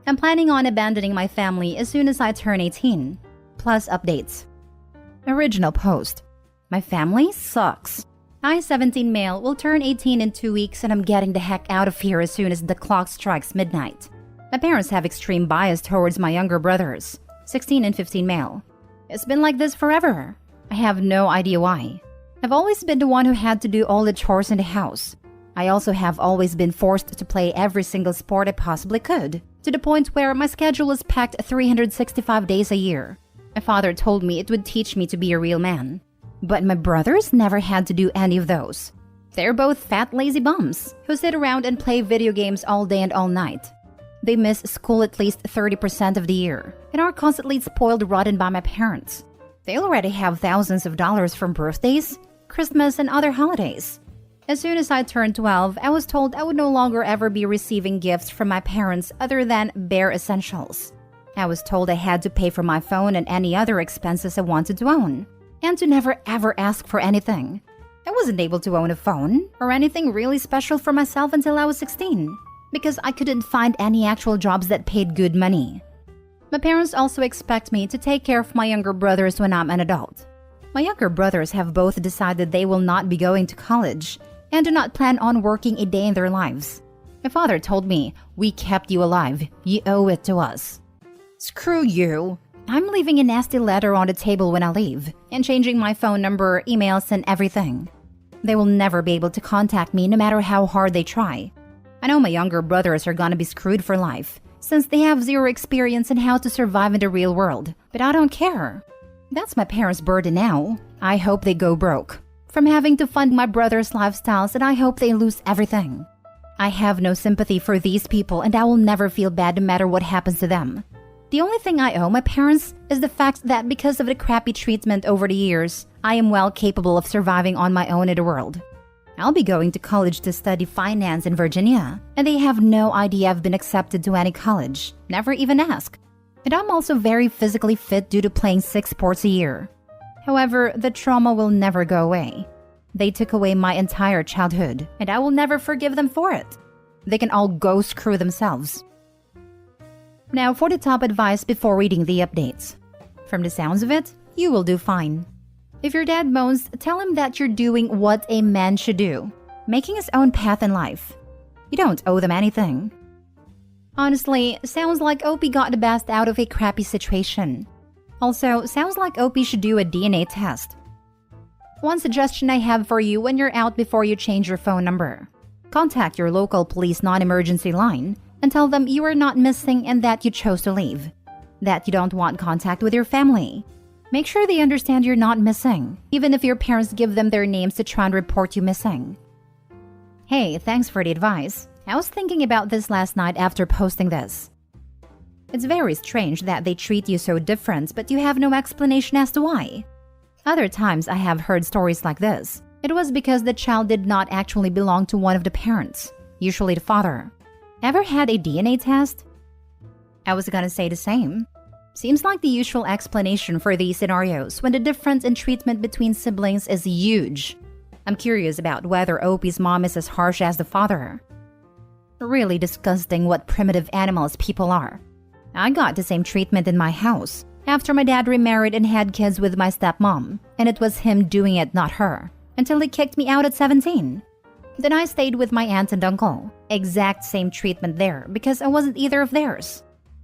I'm planning on abandoning my family as soon as I turn 18. Plus updates. Original post. My family sucks. I, 17 male, will turn 18 in 2 weeks and I'm getting the heck out of here as soon as the clock strikes midnight. My parents have extreme bias towards my younger brothers, 16 and 15 male. It's been like this forever. I have no idea why. I've always been the one who had to do all the chores in the house. I also have always been forced to play every single sport I possibly could, to the point where my schedule is packed 365 days a year. My father told me it would teach me to be a real man. But my brothers never had to do any of those. They're both fat, lazy bums who sit around and play video games all day and all night. They miss school at least 30% of the year and are constantly spoiled rotten by my parents. They already have thousands of dollars from birthdays, Christmas, and other holidays. As soon as I turned 12, I was told I would no longer ever be receiving gifts from my parents other than bare essentials. I was told I had to pay for my phone and any other expenses I wanted to own, and to never ever ask for anything. I wasn't able to own a phone or anything really special for myself until I was 16, because I couldn't find any actual jobs that paid good money. My parents also expect me to take care of my younger brothers when I'm an adult. My younger brothers have both decided they will not be going to college and do not plan on working a day in their lives. My father told me, "We kept you alive. You owe it to us." Screw you. I'm leaving a nasty letter on the table when I leave, and changing my phone number, emails, and everything. They will never be able to contact me no matter how hard they try. I know my younger brothers are gonna be screwed for life, since they have zero experience in how to survive in the real world, but I don't care. That's my parents' burden now. I hope they go broke from having to fund my brother's lifestyles, and I hope they lose everything. I have no sympathy for these people, and I will never feel bad no matter what happens to them. The only thing I owe my parents is the fact that because of the crappy treatment over the years, I am well capable of surviving on my own in the world. I'll be going to college to study finance in Virginia, and they have no idea I've been accepted to any college, never even asked. And I'm also very physically fit due to playing 6 sports a year. However, the trauma will never go away. They took away my entire childhood, and I will never forgive them for it. They can all go screw themselves. Now for the top advice before reading the updates. From the sounds of it, you will do fine. If your dad moans, tell him that you're doing what a man should do, making his own path in life. You don't owe them anything. Honestly, sounds like Opie got the best out of a crappy situation. Also, sounds like Opie should do a DNA test. One suggestion I have for you when you're out before you change your phone number. Contact your local police non-emergency line and tell them you are not missing and that you chose to leave. That you don't want contact with your family. Make sure they understand you're not missing, even if your parents give them their names to try and report you missing. Hey, thanks for the advice. I was thinking about this last night after posting this. It's very strange that they treat you so different, but you have no explanation as to why. Other times I have heard stories like this. It was because the child did not actually belong to one of the parents, usually the father. Ever had a DNA test? I was gonna say the same. Seems like the usual explanation for these scenarios when the difference in treatment between siblings is huge. I'm curious about whether Opie's mom is as harsh as the father. Really disgusting what primitive animals people are. I got the same treatment in my house after my dad remarried and had kids with my stepmom, and it was him doing it, not her, until he kicked me out at 17. Then I stayed with my aunt and uncle. Exact same treatment there because I wasn't either of theirs.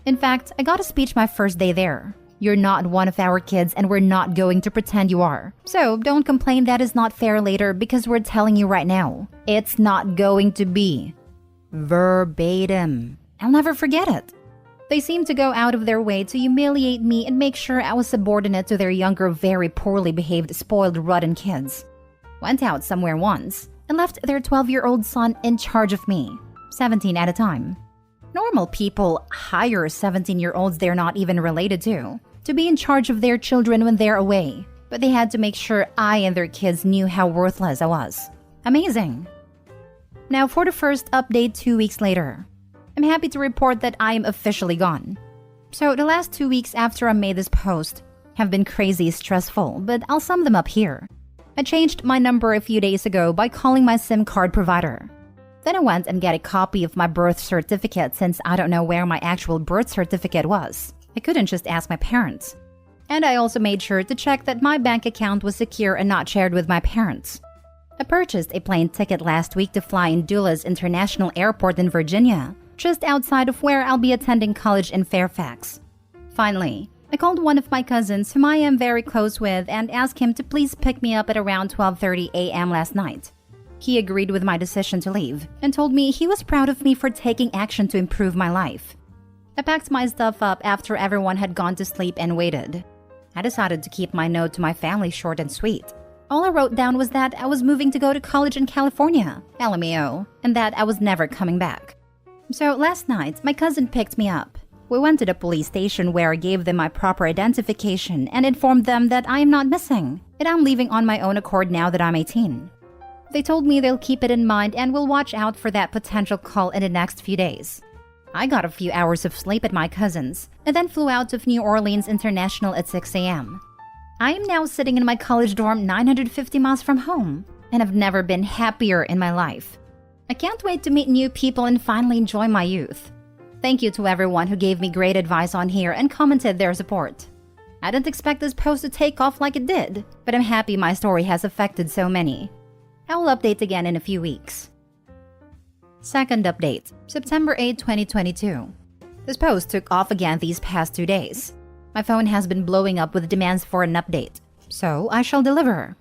In fact, I got a speech my first day there. You're not one of our kids and we're not going to pretend you are. So don't complain that is not fair later because we're telling you right now. It's not going to be. Verbatim. I'll never forget it. They seemed to go out of their way to humiliate me and make sure I was subordinate to their younger, very poorly behaved, spoiled, rotten kids. Went out somewhere once and left their 12-year-old son in charge of me, 17 at a time. Normal people hire 17-year-olds they're not even related to be in charge of their children when they're away, but they had to make sure I and their kids knew how worthless I was. Amazing. Now for the first update 2 weeks later. I'm happy to report that I am officially gone. So the last 2 weeks after I made this post have been crazy stressful, but I'll sum them up here. I changed my number a few days ago by calling my SIM card provider. Then I went and got a copy of my birth certificate since I don't know where my actual birth certificate was. I couldn't just ask my parents. And I also made sure to check that my bank account was secure and not shared with my parents. I purchased a plane ticket last week to fly in Dulles International Airport in Virginia, just outside of where I'll be attending college in Fairfax. Finally, I called one of my cousins whom I am very close with and asked him to please pick me up at around 12:30 a.m. last night. He agreed with my decision to leave and told me he was proud of me for taking action to improve my life. I packed my stuff up after everyone had gone to sleep and waited. I decided to keep my note to my family short and sweet. All I wrote down was that I was moving to go to college in California, LMAO, and that I was never coming back. So last night, my cousin picked me up. We went to the police station where I gave them my proper identification and informed them that I am not missing, and I'm leaving on my own accord now that I'm 18. They told me they'll keep it in mind and will watch out for that potential call in the next few days. I got a few hours of sleep at my cousin's and then flew out of New Orleans International at 6 a.m. I am now sitting in my college dorm 950 miles from home, and I've never been happier in my life. I can't wait to meet new people and finally enjoy my youth. Thank you to everyone who gave me great advice on here and commented their support. I didn't expect this post to take off like it did, but I'm happy my story has affected so many. I will update again in a few weeks. Second update, September 8, 2022. This post took off again these past 2 days. My phone has been blowing up with demands for an update, so I shall deliver.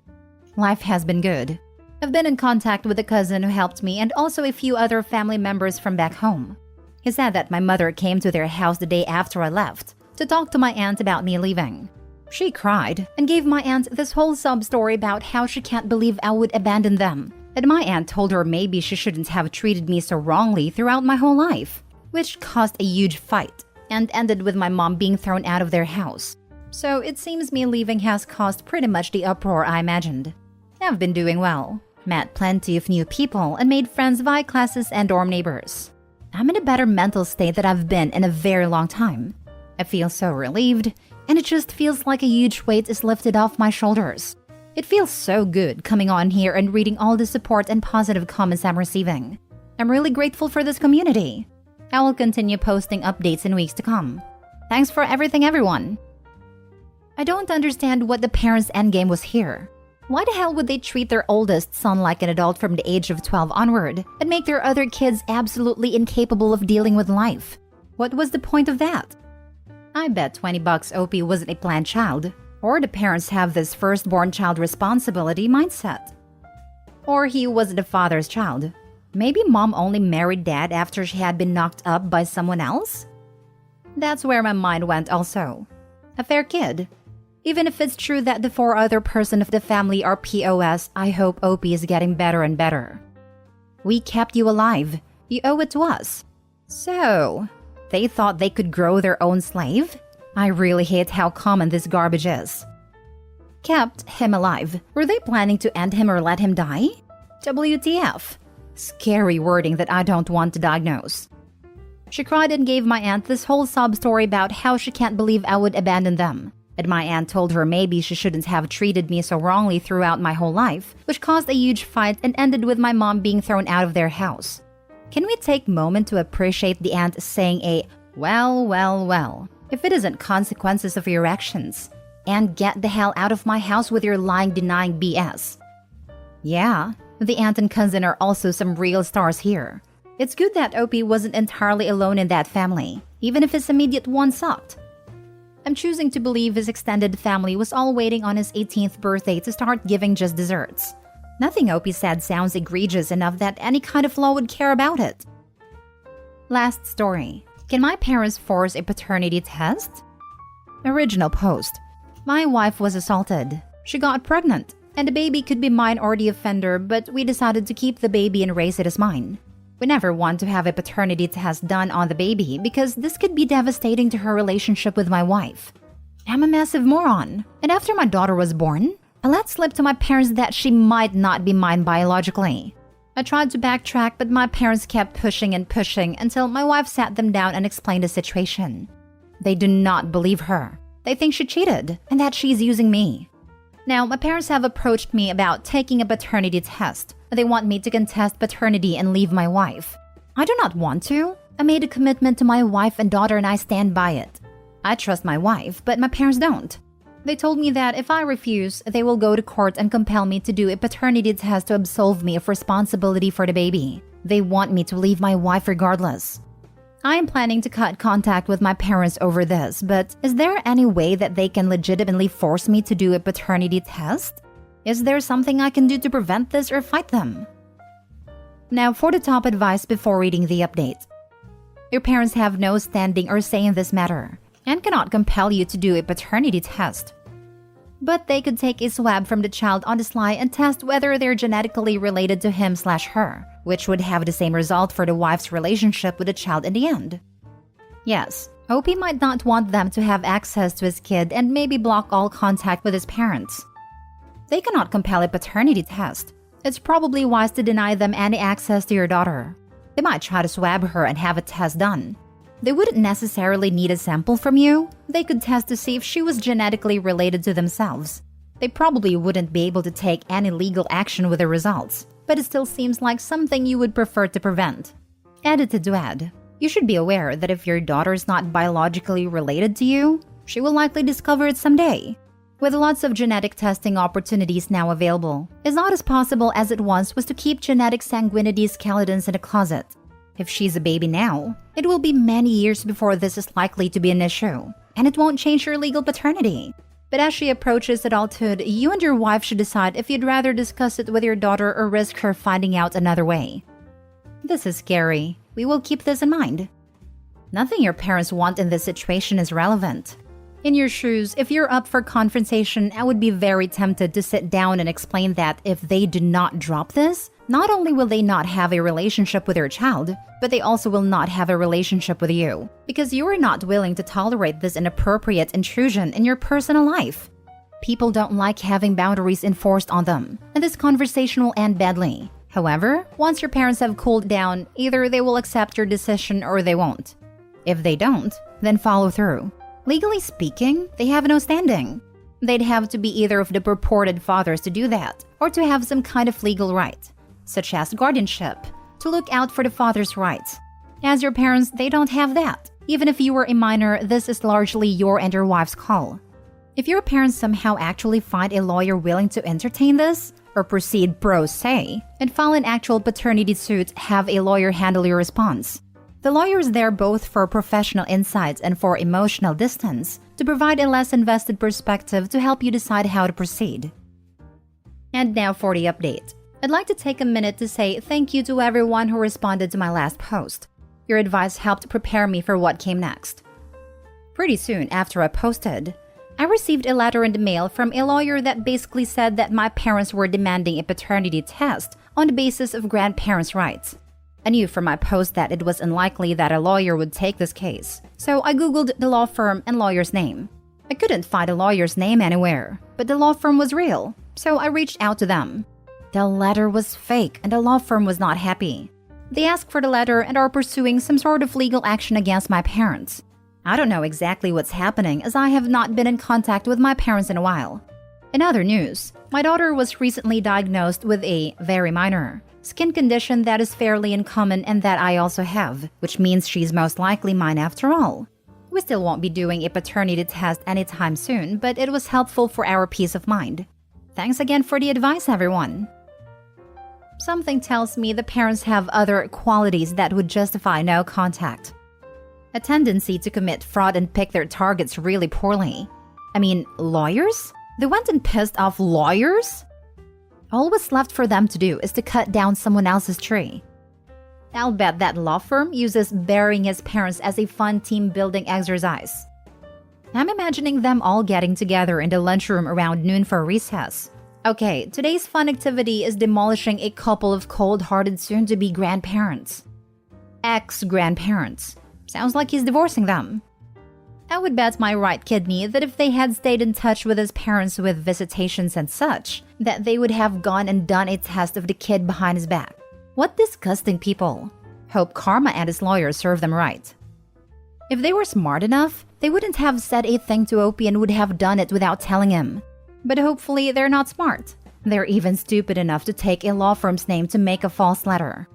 Life has been good. I've been in contact with a cousin who helped me and also a few other family members from back home. He said that my mother came to their house the day after I left to talk to my aunt about me leaving. She cried and gave my aunt this whole sub-story about how she can't believe I would abandon them. And my aunt told her maybe she shouldn't have treated me so wrongly throughout my whole life, which caused a huge fight and ended with my mom being thrown out of their house. So it seems me leaving has caused pretty much the uproar I imagined. I've been doing well, met plenty of new people, and made friends via classes and dorm neighbors. I'm in a better mental state that I've been in a very long time. I feel so relieved, and it just feels like a huge weight is lifted off my shoulders. It feels so good coming on here and reading all the support and positive comments I'm receiving. I'm really grateful for this community. I will continue posting updates in weeks to come. Thanks for everything, everyone. I don't understand what the parents' endgame was here. Why the hell would they treat their oldest son like an adult from the age of 12 onward and make their other kids absolutely incapable of dealing with life? What was the point of that? I bet $20 OP wasn't a planned child, or the parents have this firstborn child responsibility mindset. Or he wasn't a father's child. Maybe mom only married dad after she had been knocked up by someone else? That's where my mind went also. A fair kid. Even if it's true that the 4 other person of the family are POS, I hope OP is getting better and better. We kept you alive. You owe it to us. So, they thought they could grow their own slave? I really hate how common this garbage is. Kept him alive. Were they planning to end him or let him die? WTF. Scary wording that I don't want to diagnose. She cried and gave my aunt this whole sob story about how she can't believe I would abandon them. And my aunt told her maybe she shouldn't have treated me so wrongly throughout my whole life, which caused a huge fight and ended with my mom being thrown out of their house. Can we take a moment to appreciate the aunt saying a, well, if it isn't consequences of your actions, and get the hell out of my house with your lying, denying BS. Yeah, the aunt and cousin are also some real stars here. It's good that OP wasn't entirely alone in that family, even if his immediate one sucked. I'm choosing to believe his extended family was all waiting on his 18th birthday to start giving just desserts. Nothing OP said sounds egregious enough that any kind of law would care about it. Last story. Can my parents force a paternity test? Original post. My wife was assaulted. She got pregnant, and the baby could be mine or the offender, but we decided to keep the baby and raise it as mine. We never want to have a paternity test done on the baby because this could be devastating to her relationship with my wife. I'm a massive moron, and after my daughter was born, I let slip to my parents that she might not be mine biologically. I tried to backtrack, but my parents kept pushing and pushing until my wife sat them down and explained the situation. They do not believe her. They think she cheated and that she's using me. Now, my parents have approached me about taking a paternity test. They want me to contest paternity and leave my wife. I do not want to. I made a commitment to my wife and daughter and I stand by it. I trust my wife, but my parents don't. They told me that if I refuse, they will go to court and compel me to do a paternity test to absolve me of responsibility for the baby. They want me to leave my wife regardless. I am planning to cut contact with my parents over this, but is there any way that they can legitimately force me to do a paternity test? Is there something I can do to prevent this or fight them? Now for the top advice before reading the update. Your parents have no standing or say in this matter and cannot compel you to do a paternity test. But they could take a swab from the child on the sly and test whether they're genetically related to him/her, which would have the same result for the wife's relationship with the child in the end. Yes, OP might not want them to have access to his kid and maybe block all contact with his parents. They cannot compel a paternity test. It's probably wise to deny them any access to your daughter. They might try to swab her and have a test done. They wouldn't necessarily need a sample from you. They could test to see if she was genetically related to themselves. They probably wouldn't be able to take any legal action with the results, but it still seems like something you would prefer to prevent. Edited to add, you should be aware that if your daughter is not biologically related to you, she will likely discover it someday. With lots of genetic testing opportunities now available, it's not as possible as it once was to keep genetic sanguinity skeletons in a closet. If she's a baby now, it will be many years before this is likely to be an issue, and it won't change your legal paternity. But as she approaches adulthood, you and your wife should decide if you'd rather discuss it with your daughter or risk her finding out another way. This is scary. We will keep this in mind. Nothing your parents want in this situation is relevant. In your shoes, if you're up for confrontation, I would be very tempted to sit down and explain that if they do not drop this, not only will they not have a relationship with their child, but they also will not have a relationship with you, because you are not willing to tolerate this inappropriate intrusion in your personal life. People don't like having boundaries enforced on them, and this conversation will end badly. However, once your parents have cooled down, either they will accept your decision or they won't. If they don't, then follow through. Legally speaking, they have no standing. They'd have to be either of the purported fathers to do that, or to have some kind of legal right, such as guardianship, to look out for the father's rights. As your parents, they don't have that. Even if you were a minor, this is largely your and your wife's call. If your parents somehow actually find a lawyer willing to entertain this, or proceed pro se, and file an actual paternity suit, have a lawyer handle your response. The lawyer is there both for professional insights and for emotional distance, to provide a less invested perspective to help you decide how to proceed. And now for the update. I'd like to take a minute to say thank you to everyone who responded to my last post. Your advice helped prepare me for what came next. Pretty soon after I posted, I received a letter in the mail from a lawyer that basically said that my parents were demanding a paternity test on the basis of grandparents' rights. I knew from my post that it was unlikely that a lawyer would take this case, so I googled the law firm and lawyer's name. I couldn't find a lawyer's name anywhere, but the law firm was real, so I reached out to them. The letter was fake and the law firm was not happy. They asked for the letter and are pursuing some sort of legal action against my parents. I don't know exactly what's happening as I have not been in contact with my parents in a while. In other news, my daughter was recently diagnosed with a very minor skin condition that is fairly uncommon and that I also have, which means she's most likely mine after all. We still won't be doing a paternity test anytime soon, but it was helpful for our peace of mind. Thanks again for the advice, everyone. Something tells me the parents have other qualities that would justify no contact. A tendency to commit fraud and pick their targets really poorly. I mean, lawyers? They went and pissed off lawyers? All what's left for them to do is to cut down someone else's tree. I'll bet that law firm uses burying his parents as a fun team-building exercise. I'm imagining them all getting together in the lunchroom around noon for recess. Okay, today's fun activity is demolishing a couple of cold-hearted soon-to-be grandparents. Ex-grandparents. Sounds like he's divorcing them. I would bet my right kidney that if they had stayed in touch with his parents with visitations and such, that they would have gone and done a test of the kid behind his back. What disgusting people. Hope karma and his lawyer serve them right. If they were smart enough, they wouldn't have said a thing to Opie and would have done it without telling him. But hopefully they're not smart. They're even stupid enough to take a law firm's name to make a false letter.